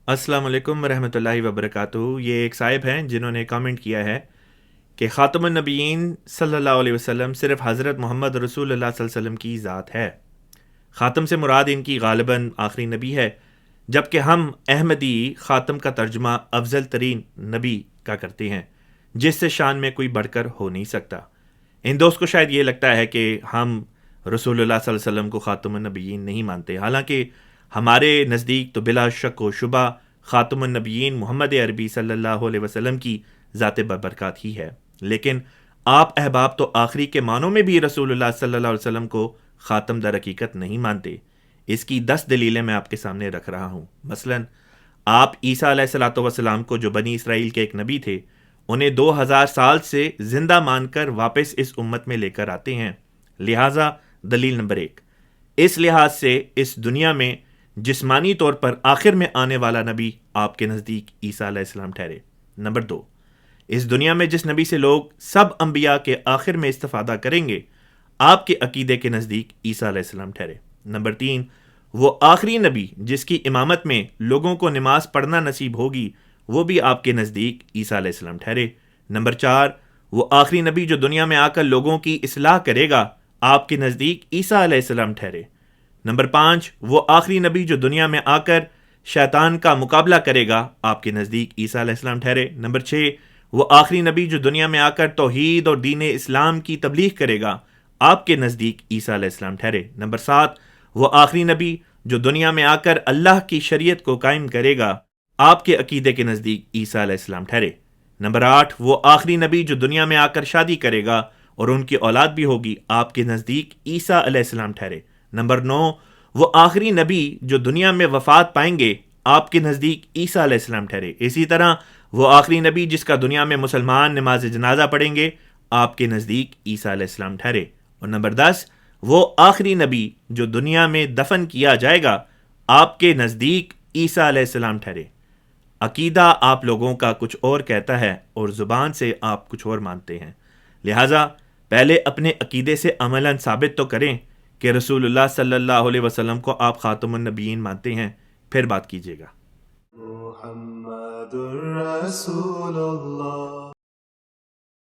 السلام علیکم ورحمۃ اللہ وبرکاتہ۔ یہ ایک صاحب ہیں جنہوں نے کامنٹ کیا ہے کہ خاتم النبیین صلی اللہ علیہ وسلم صرف حضرت محمد رسول اللہ صلی اللہ علیہ وسلم کی ذات ہے۔ خاتم سے مراد ان کی غالباً آخری نبی ہے، جبکہ ہم احمدی خاتم کا ترجمہ افضل ترین نبی کا کرتے ہیں، جس سے شان میں کوئی بڑھ کر ہو نہیں سکتا۔ ان دوست کو شاید یہ لگتا ہے کہ ہم رسول اللہ صلی اللہ علیہ وسلم کو خاتم النبیین نہیں مانتے، حالانکہ ہمارے نزدیک تو بلا شک و شبہ خاتم النبیین محمد عربی صلی اللہ علیہ وسلم کی ذات ببرکات ہی ہے۔ لیکن آپ احباب تو آخری کے معنوں میں بھی رسول اللہ صلی اللہ علیہ وسلم کو خاتم در حقیقت نہیں مانتے۔ اس کی 10 دلیلیں میں آپ کے سامنے رکھ رہا ہوں۔ مثلا آپ عیسیٰ علیہ الصلوۃ والسلام کو جو بنی اسرائیل کے ایک نبی تھے، انہیں 2000 سال سے زندہ مان کر واپس اس امت میں لے کر آتے ہیں۔ لہٰذا دلیل نمبر 1، اس لحاظ سے اس دنیا میں جسمانی طور پر آخر میں آنے والا نبی آپ کے نزدیک عیسیٰ علیہ السلام ٹھہرے۔ نمبر 2، اس دنیا میں جس نبی سے لوگ سب انبیاء کے آخر میں استفادہ کریں گے، آپ کے عقیدے کے نزدیک عیسیٰ علیہ السلام ٹھہرے۔ نمبر 3، وہ آخری نبی جس کی امامت میں لوگوں کو نماز پڑھنا نصیب ہوگی، وہ بھی آپ کے نزدیک عیسیٰ علیہ السلام ٹھہرے۔ نمبر 4، وہ آخری نبی جو دنیا میں آ کر لوگوں کی اصلاح کرے گا، آپ کے نزدیک عیسیٰ علیہ السلام ٹھہرے۔ نمبر 5، وہ آخری نبی جو دنیا میں آ کر شیطان کا مقابلہ کرے گا، آپ کے نزدیک عیسیٰ علیہ السلام ٹھہرے۔ نمبر 6، وہ آخری نبی جو دنیا میں آ کر توحید اور دین اسلام کی تبلیغ کرے گا، آپ کے نزدیک عیسیٰ علیہ السلام ٹھہرے۔ نمبر 7، وہ آخری نبی جو دنیا میں آ کر اللہ کی شریعت کو قائم کرے گا، آپ کے عقیدے کے نزدیک عیسیٰ علیہ السلام ٹھہرے۔ نمبر 8، وہ آخری نبی جو دنیا میں آ کر شادی کرے گا اور ان کی اولاد بھی ہوگی، آپ کے نزدیک عیسیٰ علیہ السلام ٹھہرے۔ نمبر 9، وہ آخری نبی جو دنیا میں وفات پائیں گے، آپ کے نزدیک عیسیٰ علیہ السلام ٹھہرے۔ اسی طرح وہ آخری نبی جس کا دنیا میں مسلمان نماز جنازہ پڑھیں گے، آپ کے نزدیک عیسیٰ علیہ السلام ٹھہرے۔ اور نمبر 10، وہ آخری نبی جو دنیا میں دفن کیا جائے گا، آپ کے نزدیک عیسیٰ علیہ السلام ٹھہرے۔ عقیدہ آپ لوگوں کا کچھ اور کہتا ہے اور زبان سے آپ کچھ اور مانتے ہیں، لہٰذا پہلے اپنے عقیدے سے عملاً ثابت تو کریں کہ رسول اللہ صلی اللہ علیہ وسلم کو آپ خاتم النبیین مانتے ہیں، پھر بات کیجیے گا۔ محمد الرسول اللہ